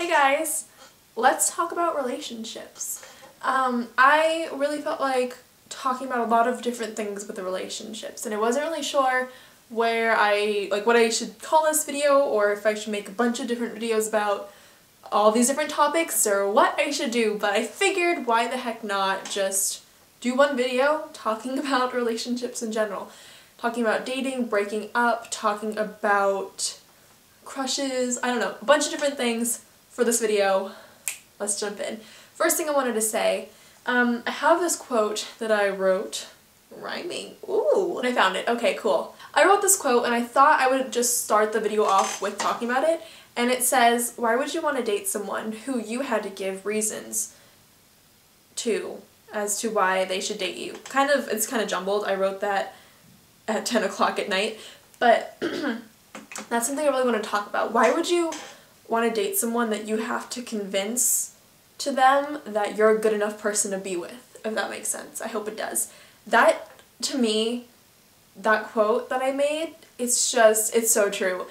Hey guys, let's talk about relationships. I really felt like talking about a lot of different things with the relationships, and I wasn't really sure what I should call this video, or if I should make a bunch of different videos about all these different topics, or what I should do, but I figured why the heck not just do one video talking about relationships in general. Talking about dating, breaking up, talking about crushes, I don't know, a bunch of different things for this video. Let's jump in. First thing I wanted to say, I have this quote that I wrote, rhyming, ooh, and I found it, okay, cool. I wrote this quote and I thought I would just start the video off with talking about it, and it says, why would you want to date someone who you had to give reasons to as to why they should date you? It's kind of jumbled. I wrote that at 10 o'clock at night, but that's something I really want to talk about. Why would you want to date someone that you have to convince to them that you're a good enough person to be with, if that makes sense? I hope it does. That, to me, that quote that I made, it's so true.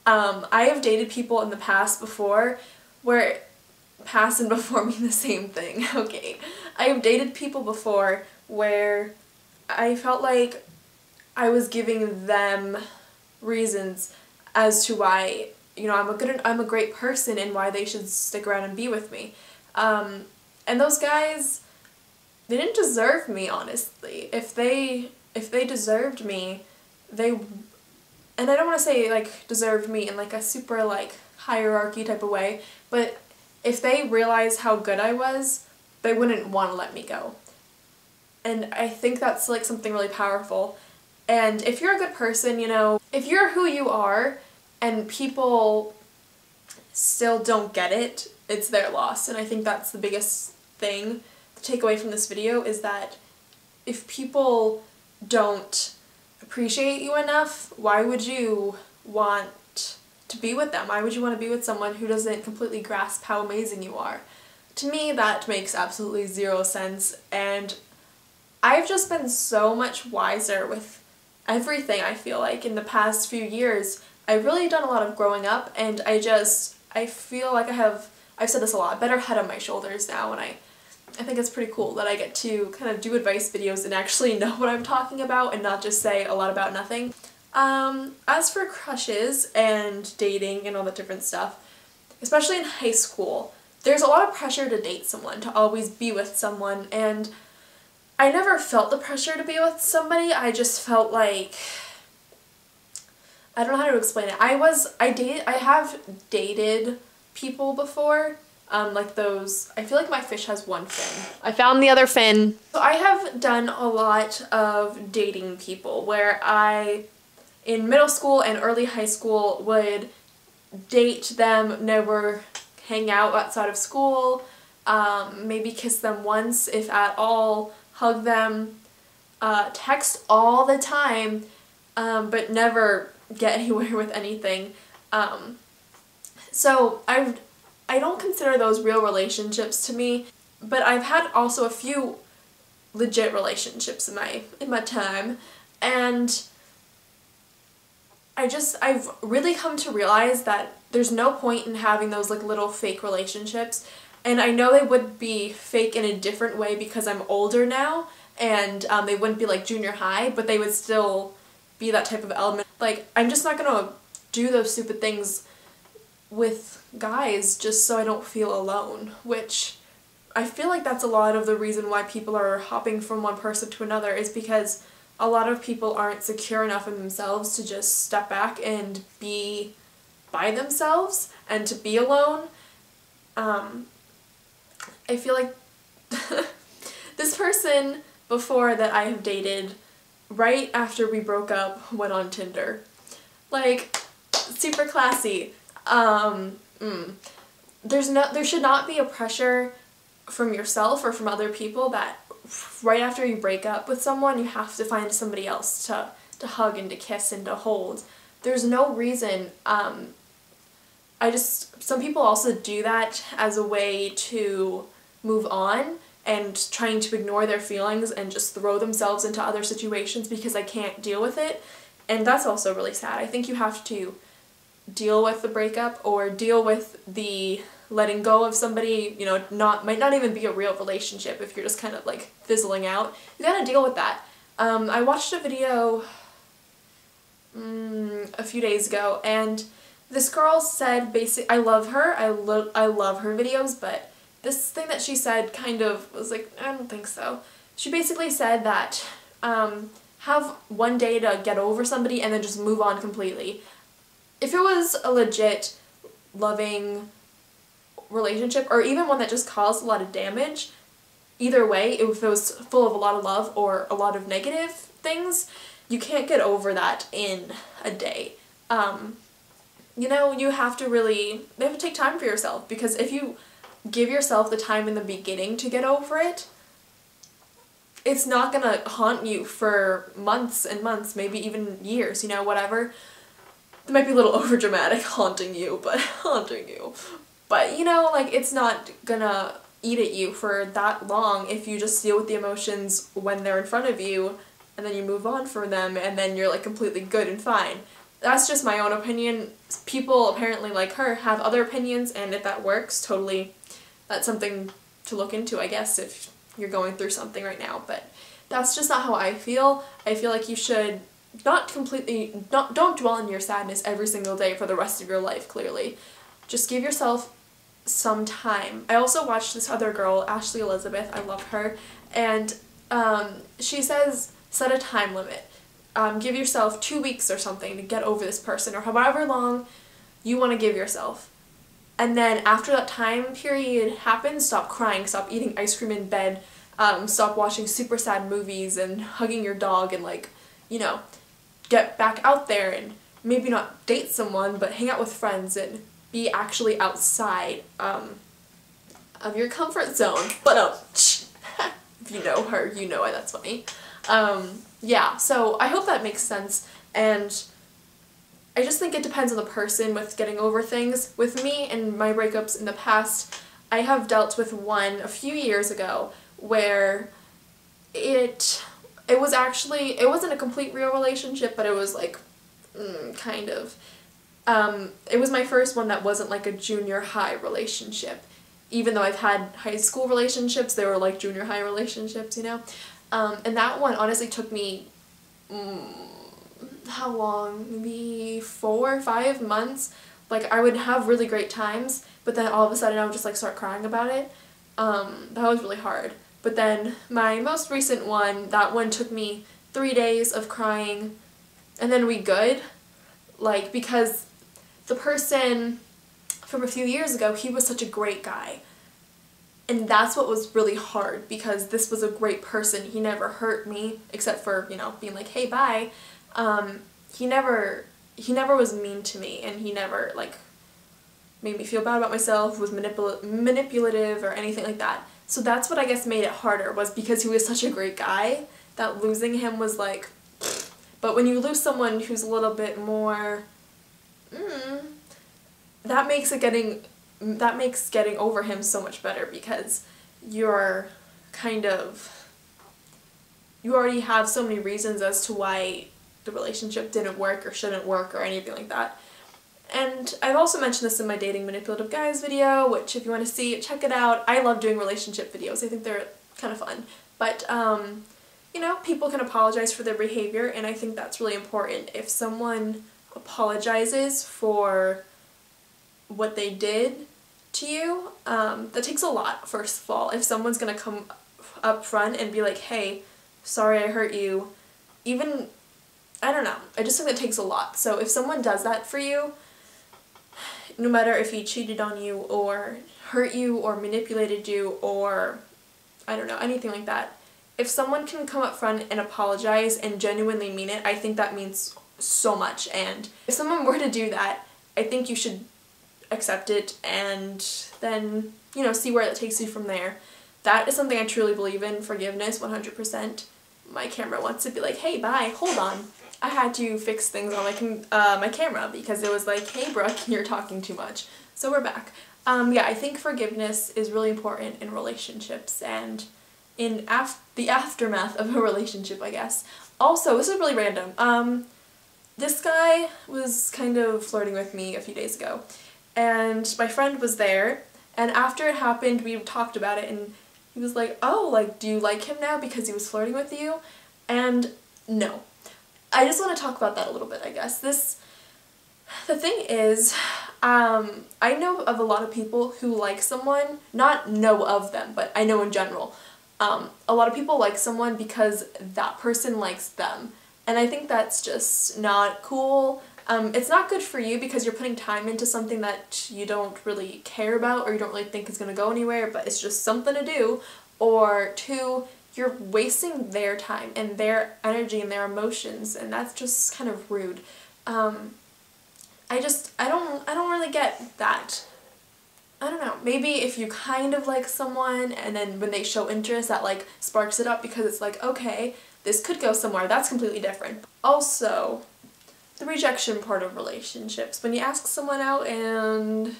I have dated people in the past before where, past and before mean the same thing, okay. I have dated people before where I felt like I was giving them reasons as to why, you know, I'm a great person and why they should stick around and be with me. And those guys, they didn't deserve me, honestly. If they deserved me, and I don't want to say like deserved me in like a super like hierarchy type of way, but if they realized how good I was, they wouldn't want to let me go. And I think that's like something really powerful. And if you're a good person, you know, if you're who you are and people still don't get it, it's their loss. And I think that's the biggest thing to take away from this video, is that if people don't appreciate you enough, why would you want to be with them? Why would you want to be with someone who doesn't completely grasp how amazing you are? To me, that makes absolutely zero sense, and I've just been so much wiser with everything, I feel like, in the past few years. I've really done a lot of growing up, and I feel like I've said this a lot, a better head on my shoulders now, and I think it's pretty cool that I get to kind of do advice videos and actually know what I'm talking about and not just say a lot about nothing. As for crushes and dating and all that different stuff, especially in high school, there's a lot of pressure to date someone, to always be with someone, and I never felt the pressure to be with somebody. I just felt like, I don't know how to explain it. I have dated people before, like those, I feel like my fish has one fin. I found the other fin. So I have done a lot of dating people where I, in middle school and early high school, would date them, never hang out outside of school, maybe kiss them once, if at all, hug them, text all the time, but never get anywhere with anything. So I don't consider those real relationships to me, but I've had also a few legit relationships in my time, and I've really come to realize that there's no point in having those like little fake relationships. And I know they would be fake in a different way because I'm older now, and they wouldn't be like junior high, but they would still be that type of element. Like, I'm just not gonna do those stupid things with guys just so I don't feel alone, which I feel like that's a lot of the reason why people are hopping from one person to another, is because a lot of people aren't secure enough in themselves to just step back and be by themselves and to be alone. I feel like this person before that I have dated, right after we broke up, went on Tinder. Like, super classy. There should not be a pressure from yourself or from other people that right after you break up with someone you have to find somebody else to hug and to kiss and to hold. There's no reason. Some people also do that as a way to move on and trying to ignore their feelings and just throw themselves into other situations because they can't deal with it, and that's also really sad. I think you have to deal with the breakup or deal with the letting go of somebody, you know, might not even be a real relationship if you're just kind of like fizzling out. You gotta deal with that. I watched a video a few days ago, and this girl said I love her, I love her videos, but this thing that she said kind of was like, I don't think so. She basically said that have one day to get over somebody and then just move on completely. If it was a legit loving relationship, or even one that just caused a lot of damage, either way, if it was full of a lot of love or a lot of negative things, you can't get over that in a day. You know, you have to take time for yourself, because if you give yourself the time in the beginning to get over it, it's not gonna haunt you for months and months, maybe even years, you know, whatever. It might be a little overdramatic, haunting you, but haunting you. But, you know, like, it's not gonna eat at you for that long if you just deal with the emotions when they're in front of you, and then you move on from them, and then you're, like, completely good and fine. That's just my own opinion. People, apparently like her, have other opinions, and if that works, totally, that's something to look into, I guess, if you're going through something right now. But that's just not how I feel. I feel like you should don't dwell on your sadness every single day for the rest of your life, clearly. Just give yourself some time. I also watched this other girl, Ashley Elizabeth, I love her, and she says set a time limit. Give yourself 2 weeks or something to get over this person, or however long you want to give yourself. And then after that time period happens, stop crying, stop eating ice cream in bed, stop watching super sad movies and hugging your dog, and, like, you know, get back out there and maybe not date someone, but hang out with friends and be actually outside of your comfort zone. But if you know her, you know why that's funny. Yeah, so I hope that makes sense, and I just think it depends on the person with getting over things. With me and my breakups in the past, I have dealt with one a few years ago where it wasn't a complete real relationship, but it was like, kind of. It was my first one that wasn't like a junior high relationship. Even though I've had high school relationships, they were like junior high relationships, you know? And that one honestly took me, how long? Maybe 4 or 5 months. Like, I would have really great times, but then all of a sudden I would just like start crying about it. That was really hard. But then my most recent one, that one took me 3 days of crying, and then we good. Like, because the person from a few years ago, he was such a great guy. And that's what was really hard, because this was a great person. He never hurt me, except for, you know, being like, hey, bye. He never was mean to me, and he never, like, made me feel bad about myself, was manipulative or anything like that. So that's what I guess made it harder, was because he was such a great guy that losing him was like, but when you lose someone who's a little bit more, that makes getting over him so much better, because you're kind of, you already have so many reasons as to why the relationship didn't work or shouldn't work or anything like that. And I've also mentioned this in my Dating Manipulative Guys video, which if you want to see, check it out. I love doing relationship videos. I think they're kind of fun. But, you know, people can apologize for their behavior, and I think that's really important. If someone apologizes for what they did to you, that takes a lot, first of all. If someone's gonna come up front and be like, hey, sorry I hurt you, even, I don't know, I just think that takes a lot. So if someone does that for you, no matter if he cheated on you or hurt you or manipulated you or, I don't know, anything like that, if someone can come up front and apologize and genuinely mean it, I think that means so much. And if someone were to do that, I think you should accept it and then, you know, see where it takes you from there. That is something I truly believe in, forgiveness, 100%. My camera wants to be like, hey, bye, hold on. I had to fix things on my camera because it was like, hey, Brooke, you're talking too much. So we're back. Yeah, I think forgiveness is really important in relationships and in the aftermath of a relationship, I guess. Also, this is really random. This guy was kind of flirting with me a few days ago, and my friend was there, and after it happened we talked about it, and he was like, oh, like, do you like him now because he was flirting with you? And no. I just want to talk about that a little bit, I guess. The thing is, I know of a lot of people who like someone, not know of them, but I know in general, a lot of people like someone because that person likes them. And I think that's just not cool. It's not good for you because you're putting time into something that you don't really care about or you don't really think is going to go anywhere, but it's just something to do. Or two, you're wasting their time and their energy and their emotions, and that's just kind of rude. I don't really get that. I don't know, maybe if you kind of like someone and then when they show interest that like sparks it up because it's like, okay, this could go somewhere, that's completely different. Also, the rejection part of relationships. When you ask someone out and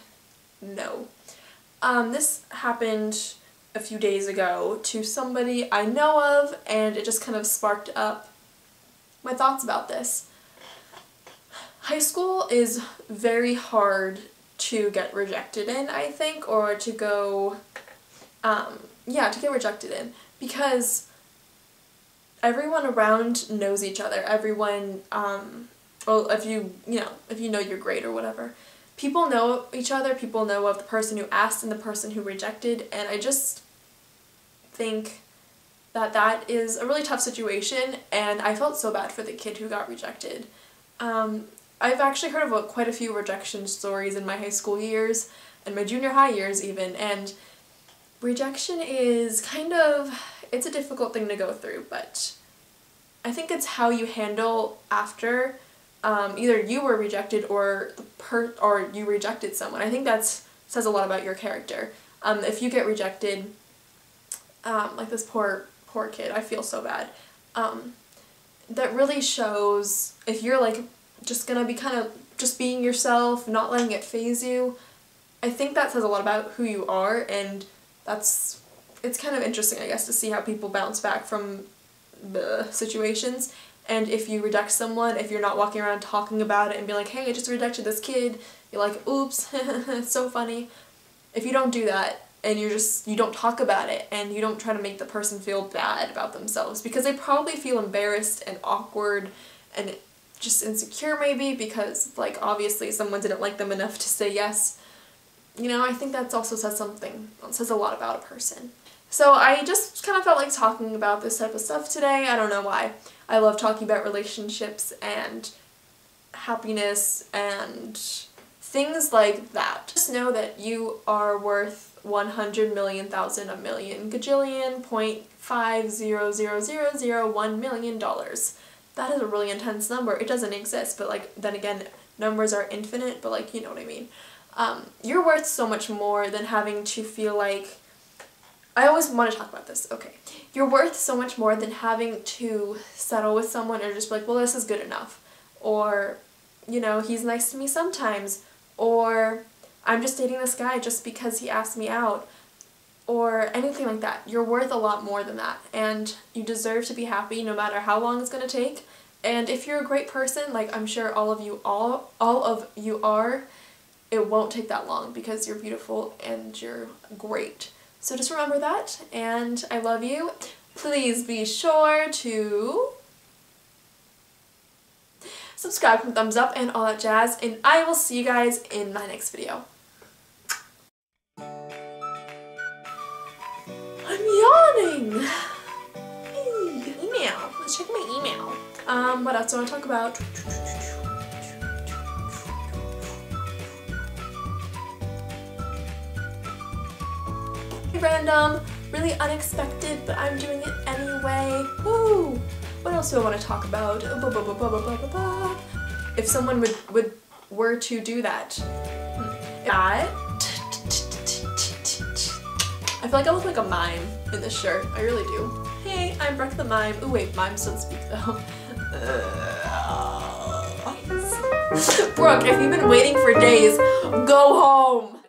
no. This happened a few days ago to somebody I know of, and it just kind of sparked up my thoughts about this. High school is very hard to get rejected in, I think, or to go, yeah, to get rejected in, because everyone around knows each other. Everyone, well, if you know your grade or whatever, people know each other, people know of the person who asked and the person who rejected, and I just think that that is a really tough situation, and I felt so bad for the kid who got rejected. I've actually heard of quite a few rejection stories in my high school years, and my junior high years even, and rejection is kind of, it's a difficult thing to go through, but I think it's how you handle after either you were rejected or or you rejected someone. I think that says a lot about your character. If you get rejected, like this poor kid, I feel so bad. That really shows if you're like just gonna be kind of just being yourself, not letting it faze you. I think that says a lot about who you are, and it's kind of interesting, I guess, to see how people bounce back from the situations. And if you reject someone, if you're not walking around talking about it and be like, hey, I just rejected this kid, you're like, oops, it's so funny. If you don't do that, and you don't talk about it, and you don't try to make the person feel bad about themselves, because they probably feel embarrassed and awkward and just insecure maybe, because like obviously someone didn't like them enough to say yes. You know, I think that also says something, it says a lot about a person. So I just kind of felt like talking about this type of stuff today. I don't know why. I love talking about relationships and happiness and things like that. Just know that you are worth 100 million thousand a million gajillion .5000001 million dollars. That is a really intense number. It doesn't exist, but like then again, numbers are infinite, but like, you know what I mean. You're worth so much more than having to feel like, I always want to talk about this, okay. You're worth so much more than having to settle with someone or just be like, well, this is good enough. Or, you know, he's nice to me sometimes. Or, I'm just dating this guy just because he asked me out. Or anything like that. You're worth a lot more than that. And you deserve to be happy no matter how long it's going to take. And if you're a great person, like I'm sure all of you are, it won't take that long because you're beautiful and you're great. So just remember that, and I love you. Please be sure to subscribe, thumbs up, and all that jazz, and I will see you guys in my next video. I'm yawning! Hey, email. Let's check my email. What else do I want to talk about? Random, really unexpected, but I'm doing it anyway. Woo! What else do I want to talk about? If someone were to do that. I feel like I look like a mime in this shirt. I really do. Hey, I'm Brooke the Mime. Ooh, wait, mimes don't speak though. Brooke, if you've been waiting for days, go home!